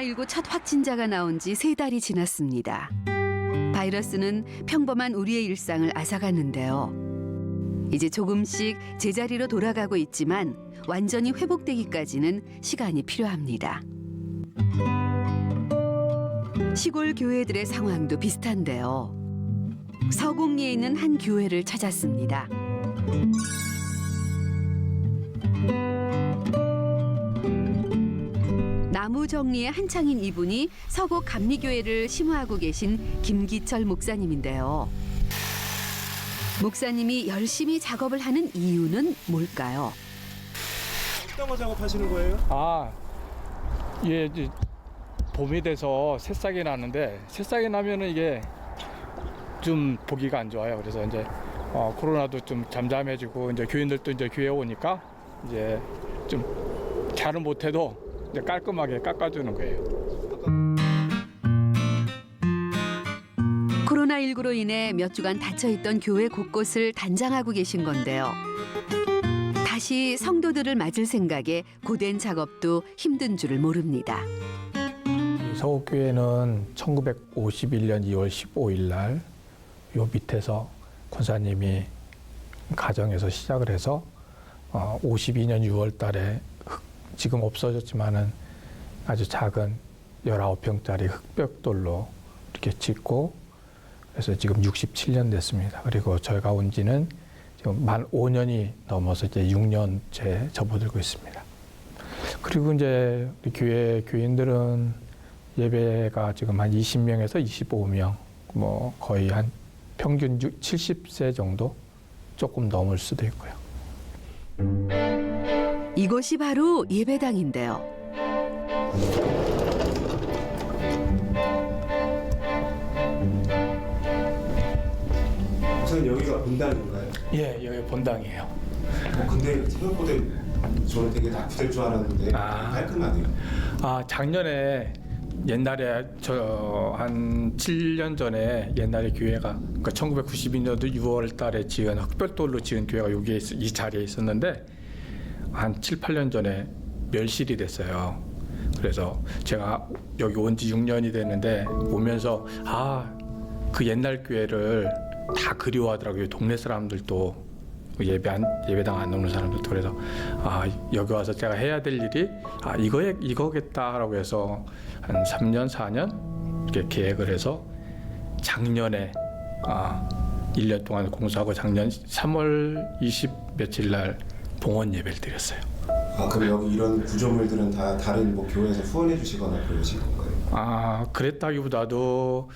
코로나19 첫 확진자가 나온 지 3달이 지났습니다. 바이러스는 평범한 우리의 일상을 앗아갔는데요. 이제 조금씩 제자리로 돌아가고 있지만 완전히 회복되기까지는 시간이 필요합니다. 시골 교회들의 상황도 비슷한데요. 서곡리에 있는 한 교회를 찾았습니다. 나무 정리에 한창인 이분이 서곡 감리교회를 심화하고 계신 김기철 목사님인데요. 목사님이 열심히 작업을 하는 이유는 뭘까요? 어떤 거 작업하시는 거예요? 예, 이제 봄이 돼서 새싹이 나는데 새싹이 나면은 이게 좀 보기가 안 좋아요. 그래서 이제 코로나도 좀 잠잠해지고 이제 교인들도 이제 교회 오니까 이제 좀 잘은 못해도 이제 깔끔하게 깎아주는 거예요. 코로나19로 인해 몇 주간 닫혀있던 교회 곳곳을 단장하고 계신 건데요. 다시 성도들을 맞을 생각에 고된 작업도 힘든 줄을 모릅니다. 서곡교회는 1951년 2월 15일 날 요 밑에서 권사님이 가정에서 시작을 해서 52년 6월 달에 지금 없어졌지만은 아주 작은 19평짜리 흑벽돌로 이렇게 짓고 그래서 지금 67년 됐습니다. 그리고 저희가 온 지는 지금 만 5년이 넘어서 이제 6년째 접어들고 있습니다. 그리고 이제 우리 교회 교인들은 예배가 지금 한 20명에서 25명, 뭐 거의 한 평균 70세 정도 조금 넘을 수도 있고요. 이곳이 바로 예배당인데요. 우선 여기가 본당인가요? 예, 여기 본당이에요. 근데 생각보다 저는 되게 낙후될 줄 알았는데 깔끔하네요. 작년에 옛날에 저 한 7년 전에 옛날에 교회가 그러니까 1992년도 6월 달에 지은 흑별돌로 지은 교회가 여기에 이 자리에 있었는데 한 7, 8년 전에 멸실이 됐어요. 그래서 제가 여기 온 지 6년이 됐는데 오면서 그 옛날 교회를 다 그리워하더라고요. 동네 사람들도 예배당 안 오는 사람들도. 그래서 여기 와서 제가 해야 될 일이 이거겠다라고 해서 한 3년, 4년 이렇게 계획을 해서 작년에 1년 동안 공사하고 작년 3월 20 며칠 날 봉헌 예배를 드렸어요. 그럼 여기 이런 구조물들은 다 다른 뭐 교회에서 후원해 주시거나 그러신 건가요? 그랬다기보다도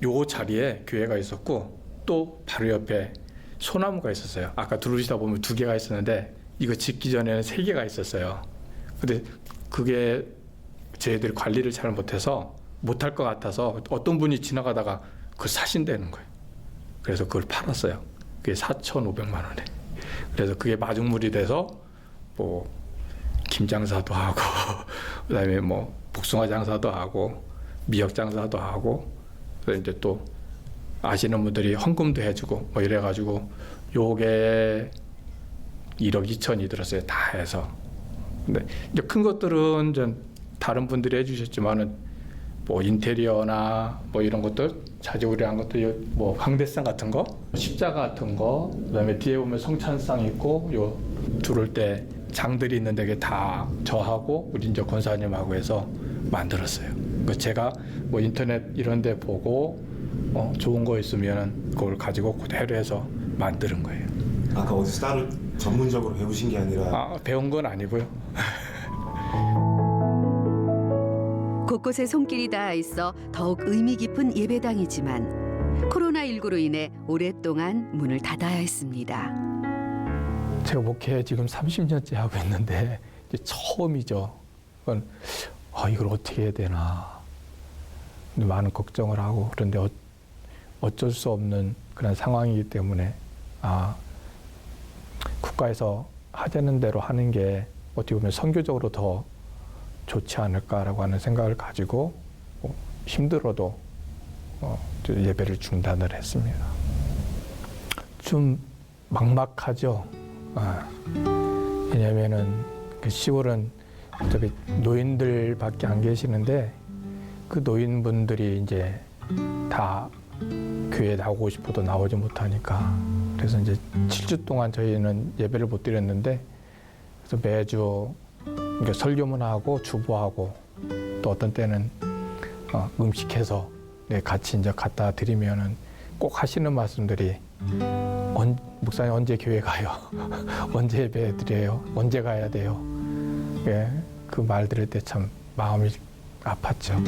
요 자리에 교회가 있었고 또 바로 옆에 소나무가 있었어요. 아까 들어오시다 보면 2개가 있었는데 이거 짓기 전에는 3개가 있었어요. 근데 그게 저희들이 관리를 잘 못해서 못할 것 같아서 어떤 분이 지나가다가 그걸 사신다는 거예요. 그래서 그걸 팔았어요. 그게 4,500만 원에. 그래서 그게 마중물이 돼서 뭐 김장사도 하고 그다음에 뭐 복숭아 장사도 하고 미역 장사도 하고 그래서 이제 또 아시는 분들이 헌금도 해주고 뭐 이래가지고 요게 1억 2천이 들었어요. 다 해서. 근데 이제 큰 것들은 좀 다른 분들이 해주셨지만은 뭐 인테리어나 뭐 이런 것들 자주우리한 것들 뭐 황대상 같은 거, 십자가 같은 거, 그다음에 뒤에 보면 성찬상 있고 요 들어올 때 장들이 있는데 그게 다 저하고 우리 이제 권사님하고 해서 만들었어요. 그 제가 뭐 인터넷 이런 데 보고 좋은 거 있으면 그걸 가지고 그대로 해서 만드는 거예요. 아까 어디서 따로 전문적으로 배우신 게 아니라 배운 건 아니고요. 곳곳에 손길이 닿아 있어 더욱 의미 깊은 예배당이지만 코로나19로 인해 오랫동안 문을 닫아야 했습니다. 제가 목회 지금 30년째 하고 있는데 이제 처음이죠. 그건 이걸 어떻게 해야 되나 많은 걱정을 하고 그런데 어쩔 수 없는 그런 상황이기 때문에 국가에서 하자는 대로 하는 게 어떻게 보면 선교적으로 더 좋지 않을까라고 하는 생각을 가지고 힘들어도 예배를 중단을 했습니다. 좀 막막하죠. 왜냐하면은 그 10월은 저기 노인들밖에 안 계시는데 그 노인분들이 이제 다 교회 나오고 싶어도 나오지 못하니까 그래서 이제 7주 동안 저희는 예배를 못 드렸는데 그래서 매주 이제 설교문 하고 주보하고 또 어떤 때는 음식해서 같이 이제 갖다 드리면은 꼭 하시는 말씀들이 목사님 언제 교회 가요? 언제 예배 드려요? 언제 가야 돼요? 예, 그 말 들을 때 참 마음이 아팠죠.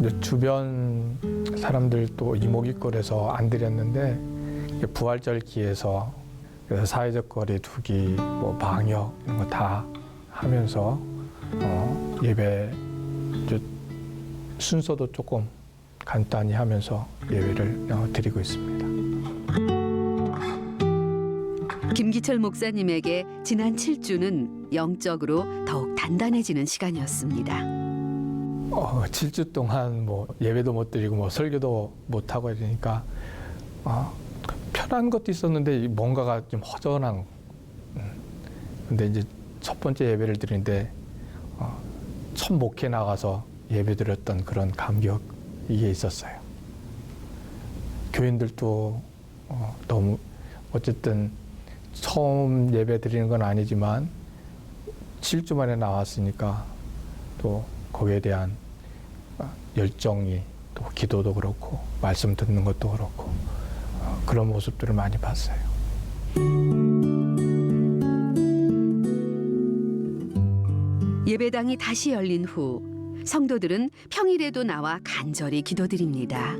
이제 주변 사람들도 이목일거리에서 안 드렸는데 부활절 기해서 그래서 사회적 거리 두기, 뭐 방역 이런 거 다 하면서 예배 순서도 조금 간단히 하면서 예배를 드리고 있습니다. 김기철 목사님에게 지난 7주는 영적으로 더욱 단단해지는 시간이었습니다. 7주 동안 뭐 예배도 못 드리고 뭐 설교도 못 하고 이러니까 편한 것도 있었는데 뭔가가 좀 허전한. 근데 이제 첫 번째 예배를 드리는데 첫 목회 나가서 예배 드렸던 그런 감격 이게 있었어요. 교인들도 너무 어쨌든 처음 예배 드리는 건 아니지만 7주 만에 나왔으니까 또 거기에 대한 열정이 또 기도도 그렇고 말씀 듣는 것도 그렇고 그런 모습들을 많이 봤어요. 예배당이 다시 열린 후 성도들은 평일에도 나와 간절히 기도드립니다.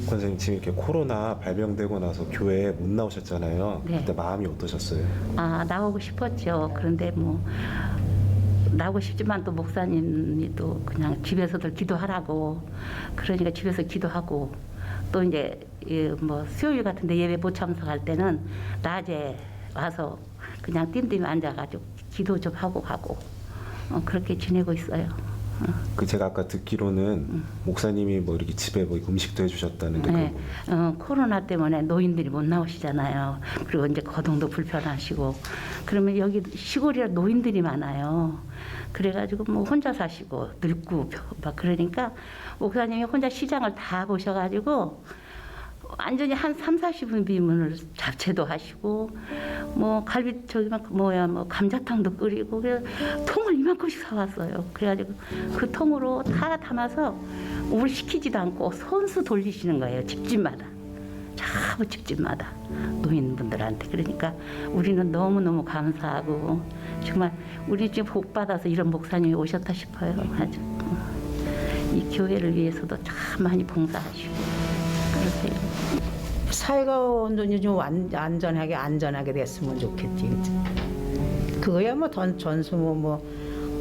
권사님 지금 이렇게 코로나 발병되고 나서 교회에 못 나오셨잖아요. 네. 그때 마음이 어떠셨어요? 나오고 싶었죠. 그런데 뭐 나오고 싶지만 또 목사님이 또 그냥 집에서들 기도하라고 그러니까 집에서 기도하고 또 이제 뭐 수요일 같은데 예배 못 참석할 때는 낮에 와서 그냥 띵띵 앉아가지고 기도 좀 하고 가고 그렇게 지내고 있어요. 그 제가 아까 듣기로는 목사님이 뭐 이렇게 집에 뭐 음식도 해주셨다는데 네, 코로나 때문에 노인들이 못 나오시잖아요. 그리고 이제 거동도 불편하시고 그러면 여기 시골이라 노인들이 많아요. 그래가지고 뭐 혼자 사시고 늙고 막 그러니까 목사님이 혼자 시장을 다 보셔가지고 완전히 한 3-40분 비문을 잡채도 하시고 뭐 갈비 뭐 감자탕도 끓이고 그래서 통을 이만큼씩 사왔어요. 그래가지고 그 통으로 다 담아서 물 식히지도 않고 손수 돌리시는 거예요. 집집마다 전부 집집마다 노인분들한테. 그러니까 우리는 너무너무 감사하고 정말 우리 집 복 받아서 이런 목사님이 오셨다 싶어요. 아주 이 교회를 위해서도 참 많이 봉사하시고 그러세요. 사회가 온전히 좀 안전하게 됐으면 좋겠지. 그치? 그거야 뭐 전수 뭐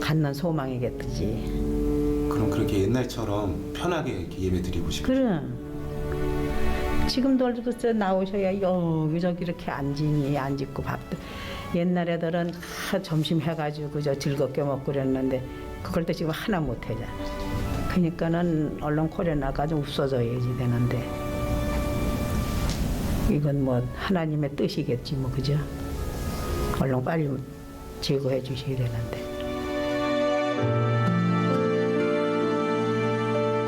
갖는 소망이겠지. 그럼 그렇게 옛날처럼 편하게 이렇게 예배 드리고 싶어요. 그래. 지금도 글쎄 나오셔야 여기저기 이렇게 앉고 밥도 옛날에들은 점심 해가지고 그저 즐겁게 먹고 그랬는데 그걸 또 지금 하나 못 하잖아. 그러니까는 얼른 코로나가 좀 없어져야지 되는데 이건 뭐 하나님의 뜻이겠지 뭐 그죠? 얼른 빨리 제거해 주셔야 되는데.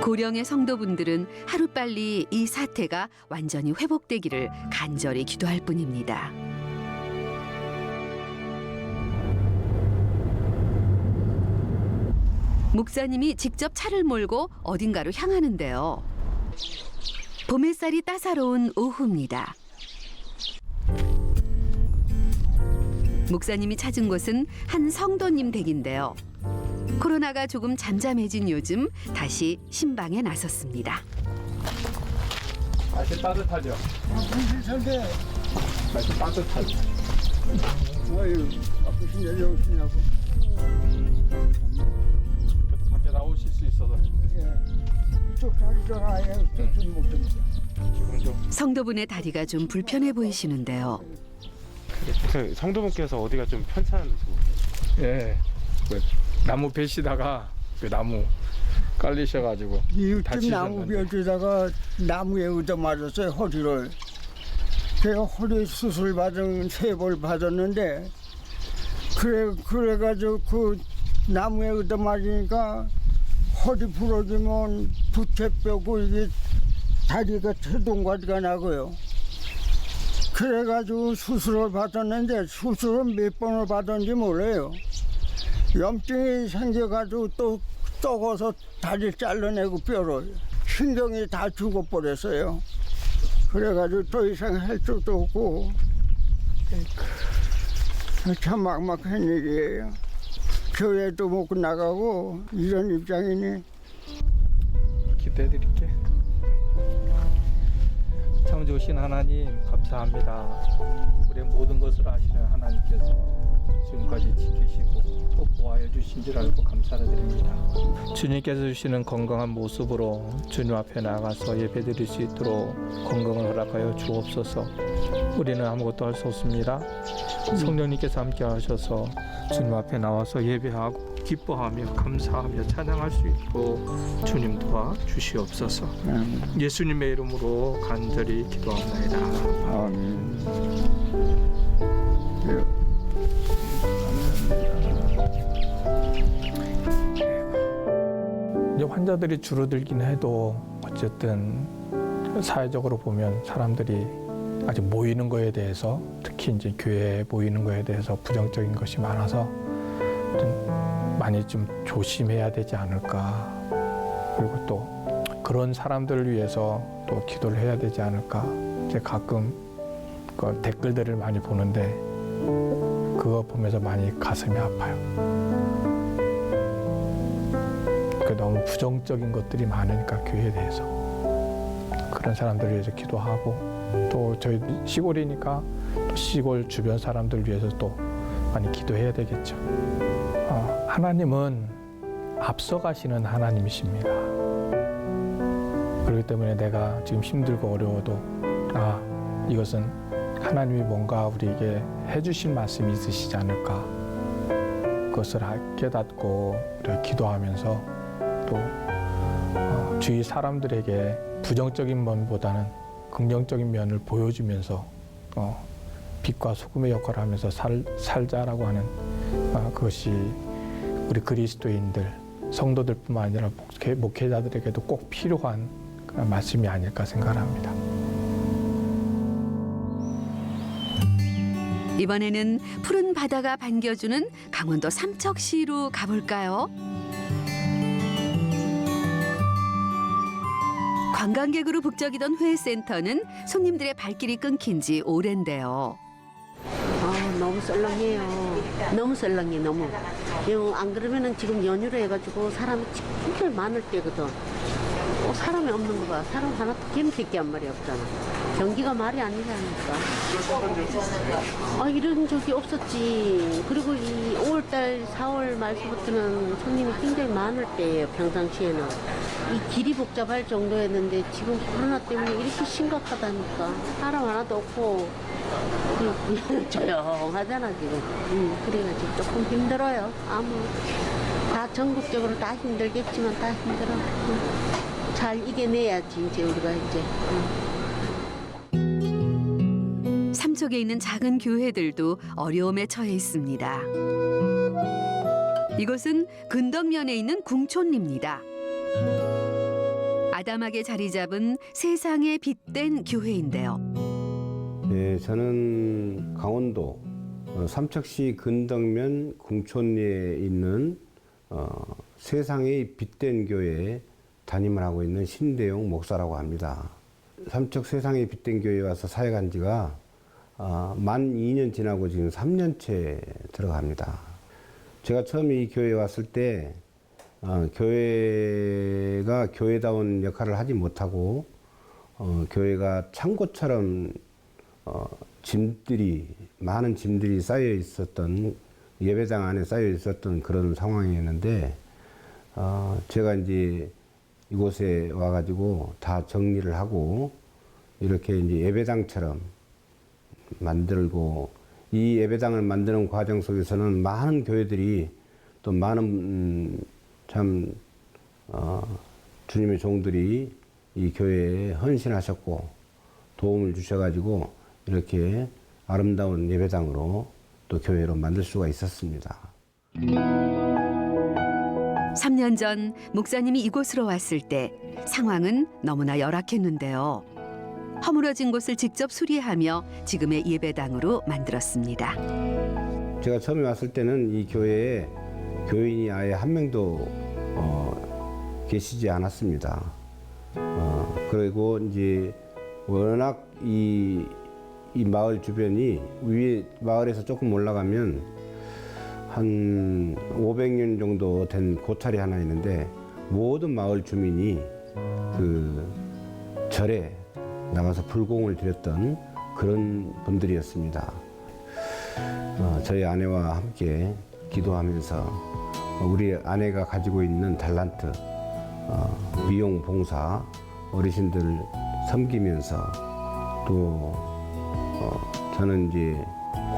고령의 성도분들은 하루빨리 이 사태가 완전히 회복되기를 간절히 기도할 뿐입니다. 목사님이 직접 차를 몰고 어딘가로 향하는데요. 봄 햇살이 따사로운 오후입니다. 목사님이 찾은 곳은 한 성도님 댁인데요. 코로나가 조금 잠잠해진 요즘 다시 신방에 나섰습니다. 날씨 따뜻하죠? 비슷한데 날씨 따뜻하죠? 아유 무슨 일이 없으냐고. 그래도 밖에 나오실 수 있어서 이쪽 다리가 아예 뜯지 못했어. 지금 좀 성도분의 다리가 좀 불편해 보이시는데요. 성도분께서 어디가 좀 편찮으시고 예, 그 나무 베시다가 그 나무 깔리셔가지고 이웃집 다치셨는데. 나무 벼주다가 나무에 얻어 맞았어요 허리를. 제가 허리 수술 받은 3번 받았는데 그래가지고 그 나무에 얻어맞으니까 허리 부러지면 부채 뼈고 이게 다리가 태동과지가 나고요. 그래가지고 수술을 받았는데 수술을 몇 번을 받았는지 몰라요. 염증이 생겨가지고 또 썩어서 다리 잘라내고 뼈를 신경이 다 죽어버렸어요. 그래가지고 더 이상 할 수도 없고 참 막막한 일이에요. 교회도 못 나가고 이런 입장이니. 기도해드릴게. 참 좋으신 하나님 감사합니다. 우리의 모든 것을 아시는 하나님께서 지금까지 지키시고 또 보호하여 주신 줄 알고 감사드립니다. 주님께서 주시는 건강한 모습으로 주님 앞에 나가서 예배드릴 수 있도록 건강을 허락하여 주옵소서. 우리는 아무것도 할 수 없습니다. 성령님께서 함께 하셔서 주님 앞에 나와서 예배하고 기뻐하며 감사하며 찬양할 수 있도록 주님 도와 주시옵소서. 예수님의 이름으로 간절히 기도합니다. 아멘. 이제 환자들이 줄어들긴 해도 어쨌든 사회적으로 보면 사람들이 아직 모이는 거에 대해서 특히 이제 교회에 모이는 거에 대해서 부정적인 것이 많아서 좀 많이 좀 조심해야 되지 않을까. 그리고 또 그런 사람들을 위해서 또 기도를 해야 되지 않을까. 이제 가끔 그 댓글들을 많이 보는데 그거 보면서 많이 가슴이 아파요. 너무 부정적인 것들이 많으니까 교회에 대해서 그런 사람들을 위해서 기도하고 또 저희 시골이니까 또 시골 주변 사람들을 위해서 또 많이 기도해야 되겠죠. 하나님은 앞서가시는 하나님이십니다. 그렇기 때문에 내가 지금 힘들고 어려워도 이것은 하나님이 뭔가 우리에게 해주신 말씀이 있으시지 않을까. 그것을 깨닫고 우리가 기도하면서 또 주위 사람들에게 부정적인 면보다는 긍정적인 면을 보여주면서 빛과 소금의 역할을 하면서 살자라고 하는 그것이 우리 그리스도인들 성도들뿐만 아니라 목회자들에게도 꼭 필요한 그런 말씀이 아닐까 생각합니다. 이번에는 푸른 바다가 반겨주는 강원도 삼척시로 가볼까요? 관광객으로 북적이던 회센터는 손님들의 발길이 끊긴 지 오랜데요. 너무 썰렁해요. 너무 썰렁해, 너무. 안 그러면은 지금 연휴로 해가지고 사람이 진짜 많을 때거든. 사람이 없는 거 봐. 사람 하나도 gem새끼 한 마리 없잖아. 경기가 말이 아니라니까. 이런 적이 없었지. 그리고 이 5월달, 4월 말부터는 손님이 굉장히 많을 때예요, 평상시에는. 이 길이 복잡할 정도였는데 지금 코로나 때문에 이렇게 심각하다니까. 사람 하나도 없고 조용하잖아 지금. 그래가지고 조금 힘들어요. 다 전국적으로 다 힘들겠지만 다 힘들어. 잘 이겨내야지 이제 우리가 이제. 삼척에 있는 작은 교회들도 어려움에 처해 있습니다. 이곳은 근덕면에 있는 궁촌입니다. 아담하게 자리 잡은 세상에 빛된 교회인데요. 네, 저는 강원도 삼척시 근덕면 궁촌리에 있는 세상의 빛된 교회에 담임을 하고 있는 신대용 목사라고 합니다. 삼척 세상의 빛된 교회에 와서 사역한 지가 만 2년 지나고 지금 3년째 들어갑니다. 제가 처음에 이 교회에 왔을 때 교회가 교회다운 역할을 하지 못하고 교회가 창고처럼 많은 짐들이 쌓여 있었던, 예배당 안에 쌓여 있었던 그런 상황이었는데 제가 이제 이곳에 와가지고 다 정리를 하고 이렇게 이제 예배당처럼 만들고, 이 예배당을 만드는 과정 속에서는 많은 교회들이 또 많은 주님의 종들이 이 교회에 헌신하셨고 도움을 주셔가지고 이렇게 아름다운 예배당으로 또 교회로 만들 수가 있었습니다. 3년 전 목사님이 이곳으로 왔을 때 상황은 너무나 열악했는데요. 허물어진 곳을 직접 수리하며 지금의 예배당으로 만들었습니다. 제가 처음에 왔을 때는 이 교회에 교인이 아예 한 명도 계시지 않았습니다. 그리고 이제 워낙 이 마을 주변이 위에 마을에서 조금 올라가면 한 500년 정도 된 고찰이 하나 있는데 모든 마을 주민이 그 절에 나가서 불공을 드렸던 그런 분들이었습니다. 저희 아내와 함께 기도하면서 우리 아내가 가지고 있는 달란트, 미용 봉사, 어르신들 섬기면서 또 저는 이제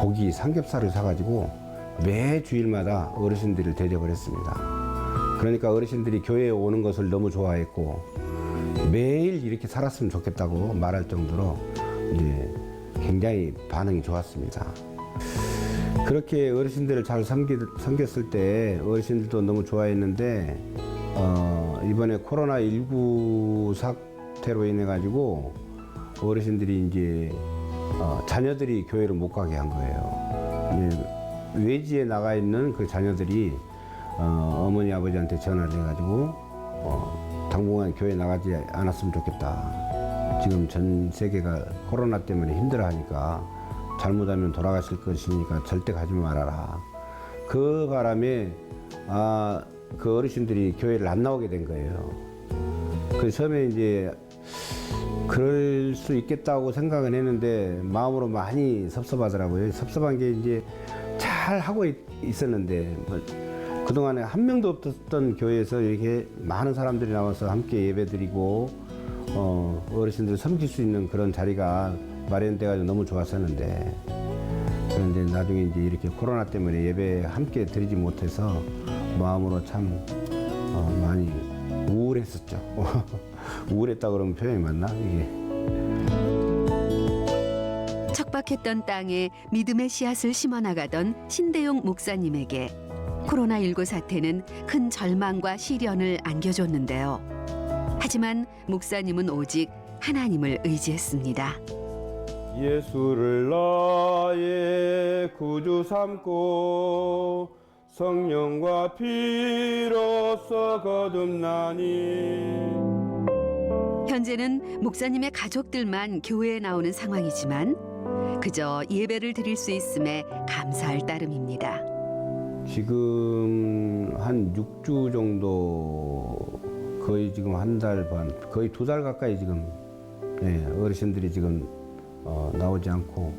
고기 삼겹살을 사가지고 매 주일마다 어르신들을 대접을 했습니다. 그러니까 어르신들이 교회에 오는 것을 너무 좋아했고 매일 이렇게 살았으면 좋겠다고 말할 정도로 이제 굉장히 반응이 좋았습니다. 그렇게 어르신들을 잘 섬겼을 때 어르신들도 너무 좋아했는데 이번에 코로나19 사태로 인해 가지고 어르신들이 이제 자녀들이 교회를 못 가게 한 거예요. 외지에 나가 있는 그 자녀들이 어머니 아버지한테 전화를 해가지고 당분간 교회 나가지 않았으면 좋겠다. 지금 전 세계가 코로나 때문에 힘들어하니까 잘못하면 돌아가실 것이니까 절대 가지 말아라. 그 바람에 그 어르신들이 교회를 안 나오게 된 거예요. 그 처음에 이제 그럴 수 있겠다고 생각은 했는데 마음으로 많이 섭섭하더라고요. 섭섭한 게 이제 잘 하고 있었는데 그동안에 한 명도 없었던 교회에서 이렇게 많은 사람들이 나와서 함께 예배드리고 어르신들 섬길 수 있는 그런 자리가 마련돼가지고 너무 좋았었는데 그런데 나중에 이제 이렇게 코로나 때문에 예배 함께 드리지 못해서 마음으로 참 많이 우울했었죠. 우울했다 그러면 표현이 맞나 이게? 척박했던 땅에 믿음의 씨앗을 심어나가던 신대용 목사님에게 코로나19 사태는 큰 절망과 시련을 안겨줬는데요. 하지만 목사님은 오직 하나님을 의지했습니다. 예수를 나의 구주 삼고 성령과 피로써 거듭나니. 현재는 목사님의 가족들만 교회에 나오는 상황이지만 그저 예배를 드릴 수 있음에 감사할 따름입니다. 지금 한 6주 정도 거의 지금 한 달 반, 거의 2달 가까이 지금 어르신들이 지금 나오지 않고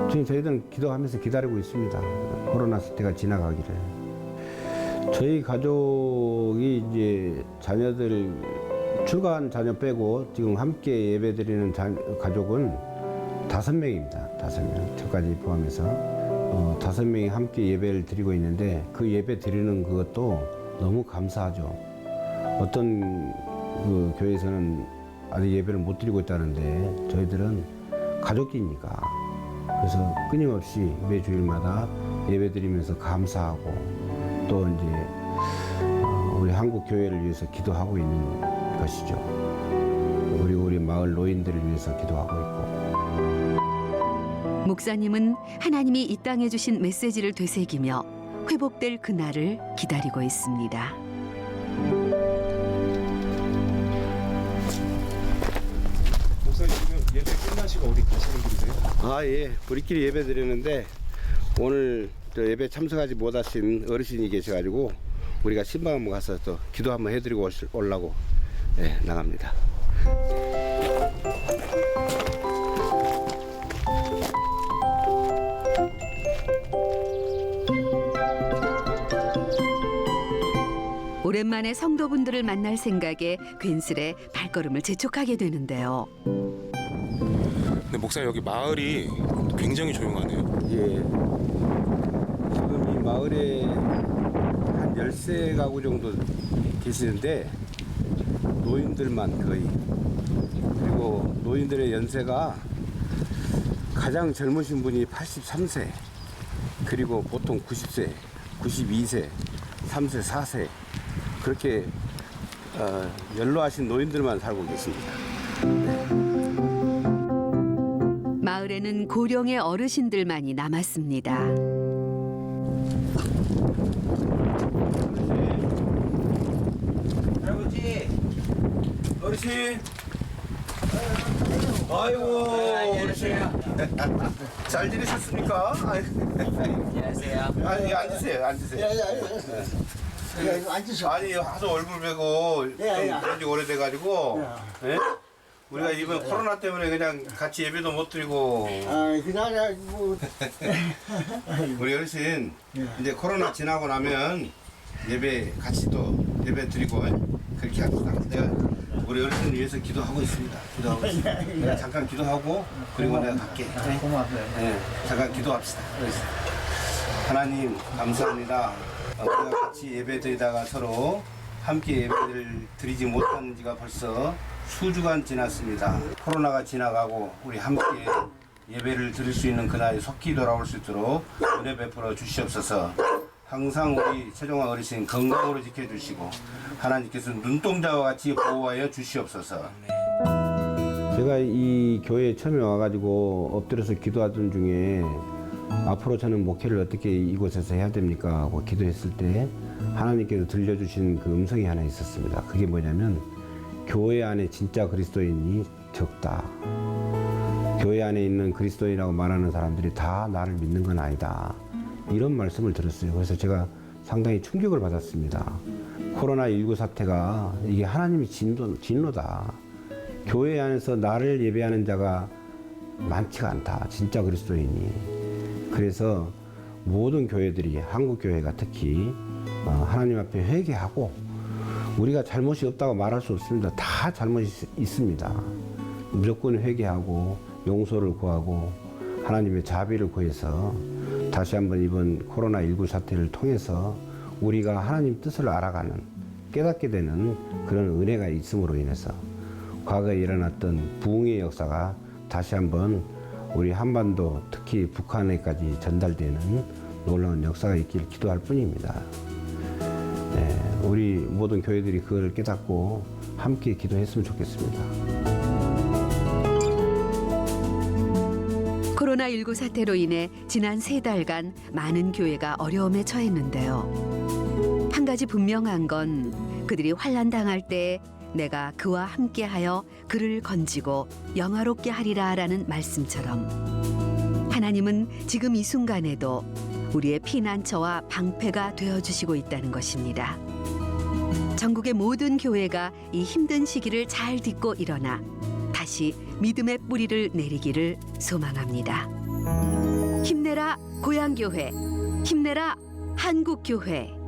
지금 저희들은 기도하면서 기다리고 있습니다. 코로나 사태가 지나가기를. 저희 가족이 이제 자녀들 출가한 자녀 빼고 지금 함께 예배드리는 가족은 5명입니다. 5명 저까지 포함해서 5명이 함께 예배를 드리고 있는데 그 예배 드리는 그것도 너무 감사하죠. 어떤 그 교회에서는 아직 예배를 못 드리고 있다는데 저희들은 가족이니까 그래서 끊임없이 매 주일마다 예배 드리면서 감사하고 또 이제 우리 한국 교회를 위해서 기도하고 있는 것이죠. 그리고 우리 마을 노인들을 위해서 기도하고 있고. 목사님은 하나님이 이 땅에 주신 메시지를 되새기며 회복될 그날을 기다리고 있습니다. 목사님 지금 예배 끝나시고 어디 가시는 길이세요? 예. 우리끼리 예배 드리는데 오늘 저 예배 참석하지 못하신 어르신이 계셔가지고 우리가 신방 한번 가서 또 기도 한번 해드리고 오려고 나갑니다. 오랜만에 성도분들을 만날 생각에 괜스레 발걸음을 재촉하게 되는데요. 근데 목사님 여기 마을이 굉장히 조용하네요. 예. 지금 이 마을에 한 13가구 정도 계시는데 노인들만 거의. 그리고 노인들의 연세가 가장 젊으신 분이 83세, 그리고 보통 90세, 92세, 3세, 4세 그렇게 연로하신 노인들만 살고 계십니다. 마을에는 고령의 어르신들만이 남았습니다. 할아버지, 어르신. 아이고, 어르신. 잘 지내셨습니까? 안녕하세요. 아니, 앉으세요, 앉으세요. 아니, 하도 얼굴 뵈고 그런 지 오래돼가지고. 예? 우리가 이번 코로나 때문에 그냥 같이 예배도 못 드리고. 그냥 뭐 우리 어르신 이제 코로나 지나고 나면 예배 같이 또 예배 드리고 그렇게 합시다. 내가 우리 어르신 위해서 기도하고 있습니다. 기도하고 있습니다. 내가 잠깐 기도하고 그리고 내가 갈게. 고마워요. 네, 잠깐 기도합시다. 하나님 감사합니다. 우리가 같이 예배 드리다가 서로 함께 예배를 드리지 못한 지가 벌써 수주간 지났습니다. 코로나가 지나가고 우리 함께 예배를 드릴 수 있는 그날이 속히 돌아올 수 있도록 은혜 베풀어 주시옵소서. 항상 우리 최종화 어르신 건강으로 지켜주시고 하나님께서 눈동자와 같이 보호하여 주시옵소서. 제가 이 교회에 처음에 와가지고 엎드려서 기도하던 중에 앞으로 저는 목회를 어떻게 이곳에서 해야 됩니까 하고 기도했을 때 하나님께서 들려주신 그 음성이 하나 있었습니다. 그게 뭐냐면 교회 안에 진짜 그리스도인이 적다. 교회 안에 있는 그리스도인이라고 말하는 사람들이 다 나를 믿는 건 아니다. 이런 말씀을 들었어요. 그래서 제가 상당히 충격을 받았습니다. 코로나19 사태가 이게 하나님의 진노다. 교회 안에서 나를 예배하는 자가 많지가 않다. 진짜 그리스도인이. 그래서 모든 교회들이, 한국교회가 특히 하나님 앞에 회개하고, 우리가 잘못이 없다고 말할 수 없습니다. 다 잘못이 있습니다. 무조건 회개하고 용서를 구하고 하나님의 자비를 구해서 다시 한번 이번 코로나19 사태를 통해서 우리가 하나님 뜻을 알아가는, 깨닫게 되는 그런 은혜가 있음으로 인해서 과거에 일어났던 부흥의 역사가 다시 한번 우리 한반도, 특히 북한에까지 전달되는 놀라운 역사가 있길 기도할 뿐입니다. 네, 우리 모든 교회들이 그걸 깨닫고 함께 기도했으면 좋겠습니다. 코로나19 사태로 인해 지난 3달간 많은 교회가 어려움에 처했는데요. 한 가지 분명한 건 그들이 환난당할 때 내가 그와 함께하여 그를 건지고 영화롭게 하리라라는 말씀처럼 하나님은 지금 이 순간에도 우리의 피난처와 방패가 되어주시고 있다는 것입니다. 전국의 모든 교회가 이 힘든 시기를 잘 딛고 일어나 다시 믿음의 뿌리를 내리기를 소망합니다. 힘내라 고향교회, 힘내라 한국교회.